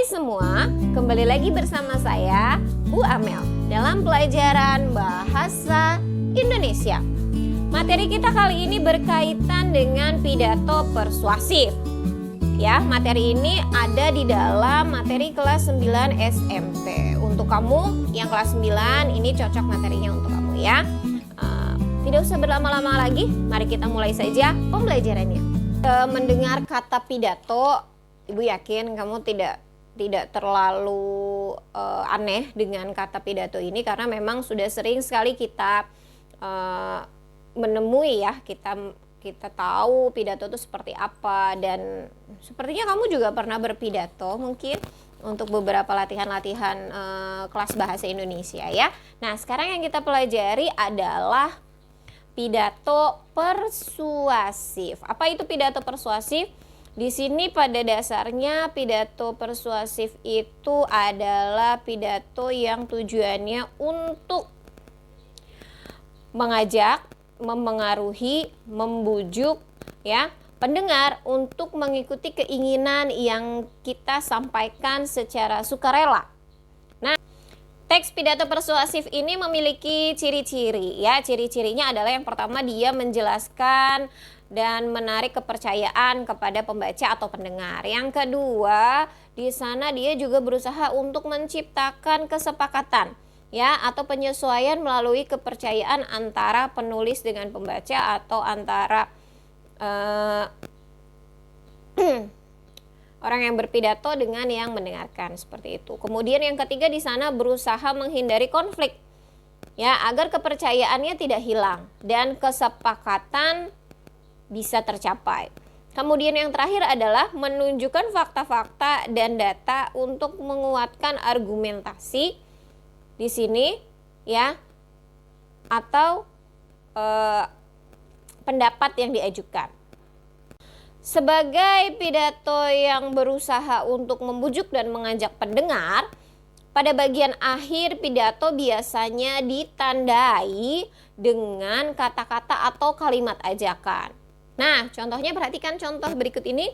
semua, kembali lagi bersama saya, Bu Amel, dalam pelajaran Bahasa Indonesia. Materi kita kali ini berkaitan dengan pidato persuasif. Ya, materi ini ada di dalam materi kelas 9 SMP. Untuk kamu yang kelas 9, ini cocok materinya untuk kamu ya. Tidak usah berlama-lama lagi, mari kita mulai saja pembelajarannya. Mendengar kata pidato, Ibu yakin kamu tidak terlalu aneh dengan kata pidato ini, karena memang sudah sering sekali kita menemui ya, kita tahu pidato itu seperti apa, dan sepertinya kamu juga pernah berpidato mungkin untuk beberapa latihan-latihan kelas bahasa Indonesia ya. Nah, sekarang yang kita pelajari adalah pidato persuasif. Apa itu pidato persuasif? Di sini pada dasarnya pidato persuasif itu adalah pidato yang tujuannya untuk mengajak, memengaruhi, membujuk ya pendengar untuk mengikuti keinginan yang kita sampaikan secara sukarela. Nah, teks pidato persuasif ini memiliki ciri-ciri ya. Ciri-cirinya adalah yang pertama, dia menjelaskan dan menarik kepercayaan kepada pembaca atau pendengar. Yang kedua, di sana dia juga berusaha untuk menciptakan kesepakatan ya, atau penyesuaian melalui kepercayaan antara penulis dengan pembaca atau antara orang yang berpidato dengan yang mendengarkan, seperti itu. Kemudian yang ketiga, di sana berusaha menghindari konflik ya, agar kepercayaannya tidak hilang dan kesepakatan bisa tercapai. Kemudian yang terakhir adalah menunjukkan fakta-fakta dan data untuk menguatkan argumentasi di sini ya, atau pendapat yang diajukan. Sebagai pidato yang berusaha untuk membujuk dan mengajak pendengar, pada bagian akhir pidato biasanya ditandai dengan kata-kata atau kalimat ajakan. Nah, contohnya perhatikan contoh berikut ini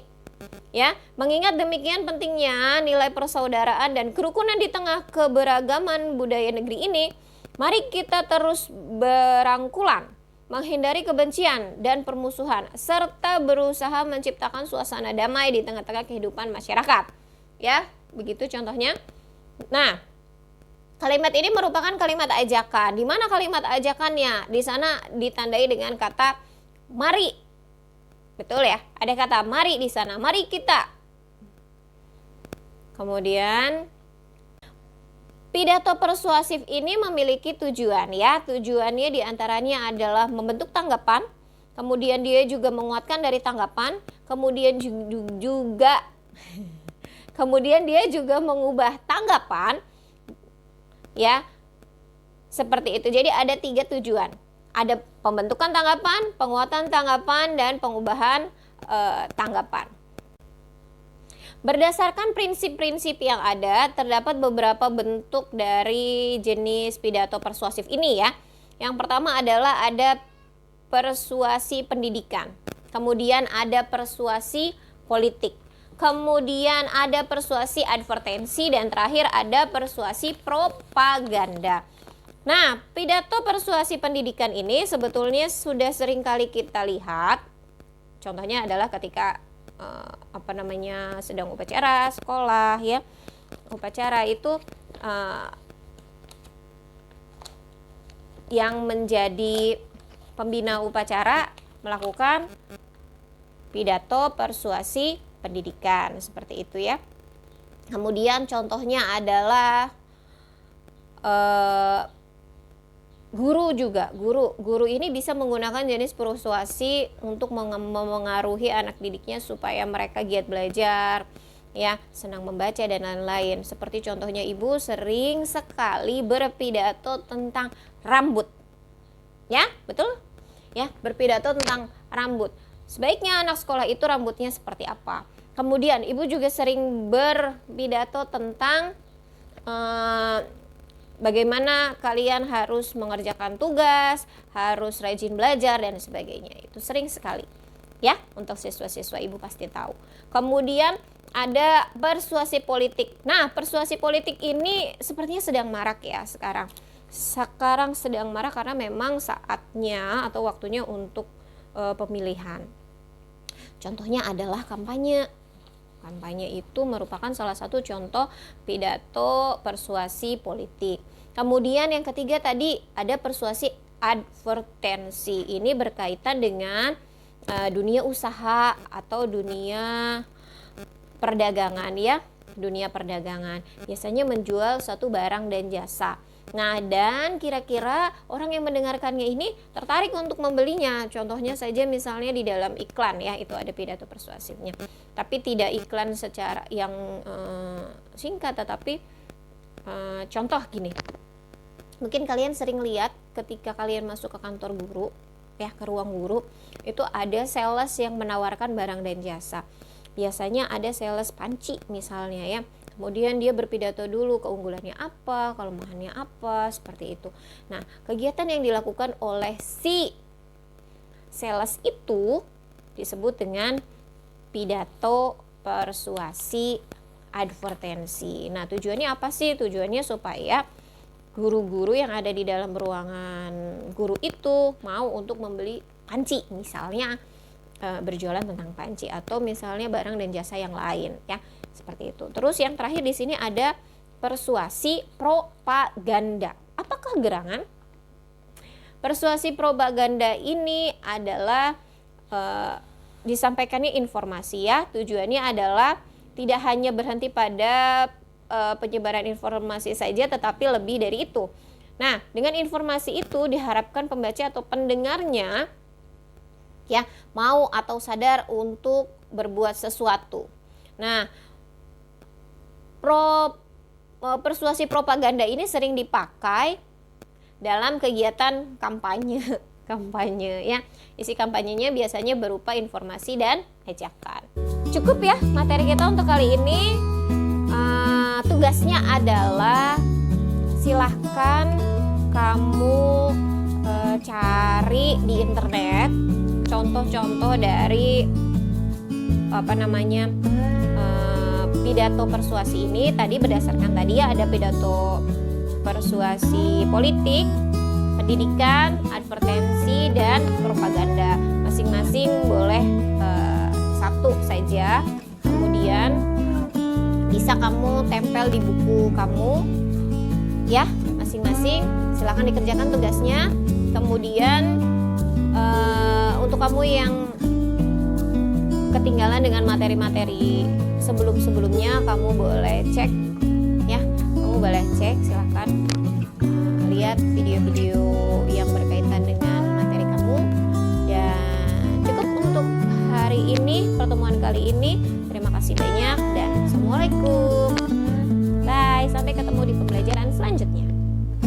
ya. Mengingat demikian pentingnya nilai persaudaraan dan kerukunan di tengah keberagaman budaya negeri ini, mari kita terus berangkulan, menghindari kebencian dan permusuhan, serta berusaha menciptakan suasana damai di tengah-tengah kehidupan masyarakat. Ya, begitu contohnya. Nah, kalimat ini merupakan kalimat ajakan. Di mana kalimat ajakannya? Di sana ditandai dengan kata mari. Betul ya? Ada kata mari di sana. Mari kita. Kemudian pidato persuasif ini memiliki tujuan ya. Tujuannya diantaranya adalah membentuk tanggapan, kemudian dia juga menguatkan dari tanggapan, kemudian dia juga mengubah tanggapan ya. Seperti itu. Jadi ada 3 tujuan. Ada pembentukan tanggapan, penguatan tanggapan, dan pengubahan tanggapan. Berdasarkan prinsip-prinsip yang ada, terdapat beberapa bentuk dari jenis pidato persuasif ini ya. Yang pertama adalah ada persuasi pendidikan, kemudian ada persuasi politik, kemudian ada persuasi advertensi, dan terakhir ada persuasi propaganda. Nah, pidato persuasi pendidikan ini sebetulnya sudah sering kali kita lihat. Contohnya adalah ketika sedang upacara sekolah ya. Upacara itu yang menjadi pembina upacara melakukan pidato persuasi pendidikan, seperti itu ya. Kemudian contohnya adalah guru juga. Guru ini bisa menggunakan jenis persuasi untuk memengaruhi anak didiknya supaya mereka giat belajar ya, senang membaca dan lain-lain. Seperti contohnya Ibu sering sekali berpidato tentang rambut. Ya, betul? Ya, berpidato tentang rambut. Sebaiknya anak sekolah itu rambutnya seperti apa? Kemudian Ibu juga sering berpidato tentang bagaimana kalian harus mengerjakan tugas, harus rajin belajar dan sebagainya. Itu sering sekali ya, untuk siswa-siswa Ibu pasti tahu. Kemudian ada persuasi politik. Nah, persuasi politik ini sepertinya sedang marak ya sekarang. Sekarang sedang marak karena memang saatnya atau waktunya untuk pemilihan. Contohnya adalah kampanye. Kampanye itu merupakan salah satu contoh pidato persuasi politik. Kemudian yang ketiga tadi ada persuasi advertensi. Ini berkaitan dengan dunia usaha atau dunia perdagangan ya, dunia perdagangan. Biasanya menjual suatu barang dan jasa. Nah, dan kira-kira orang yang mendengarkannya ini tertarik untuk membelinya. Contohnya saja misalnya di dalam iklan ya, itu ada pidato persuasifnya. Tapi tidak iklan secara yang singkat, tetapi contoh gini. Mungkin kalian sering lihat ketika kalian masuk ke kantor guru ya, ke ruang guru, itu ada sales yang menawarkan barang dan jasa. Biasanya ada sales panci misalnya ya. Kemudian dia berpidato dulu keunggulannya apa, kelemahannya apa, seperti itu. Nah, kegiatan yang dilakukan oleh si sales itu disebut dengan pidato persuasi advertensi. Nah, tujuannya apa sih? Tujuannya supaya guru-guru yang ada di dalam ruangan guru itu mau untuk membeli panci misalnya, berjualan tentang panci atau misalnya barang dan jasa yang lain ya, seperti itu. Terus yang terakhir di sini ada persuasi propaganda. Apakah gerangan? Persuasi propaganda ini adalah disampaikannya informasi ya. Tujuannya adalah tidak hanya berhenti pada penyebaran informasi saja, tetapi lebih dari itu. Nah, dengan informasi itu diharapkan pembaca atau pendengarnya ya mau atau sadar untuk berbuat sesuatu. Nah, persuasi propaganda ini sering dipakai dalam kegiatan kampanye. Kampanye ya. Isi kampanyenya biasanya berupa informasi dan ajakan. Cukup ya materi kita untuk kali ini. Tugasnya adalah silahkan kamu cari di internet contoh-contoh dari pidato persuasi ini. Tadi berdasarkan tadi ya, ada pidato persuasi politik, pendidikan, advertensi, dan propaganda. Masing-masing boleh satu saja. Kemudian bisa kamu tempel di buku kamu ya, masing-masing. Silakan dikerjakan tugasnya. Kemudian untuk kamu yang ketinggalan dengan materi-materi sebelum-sebelumnya, kamu boleh cek ya, kamu boleh cek, silahkan lihat video-video yang berkaitan dengan materi kamu. Dan cukup untuk hari ini, pertemuan kali ini. Terima kasih banyak dan assalamualaikum. Bye, sampai ketemu di pembelajaran selanjutnya.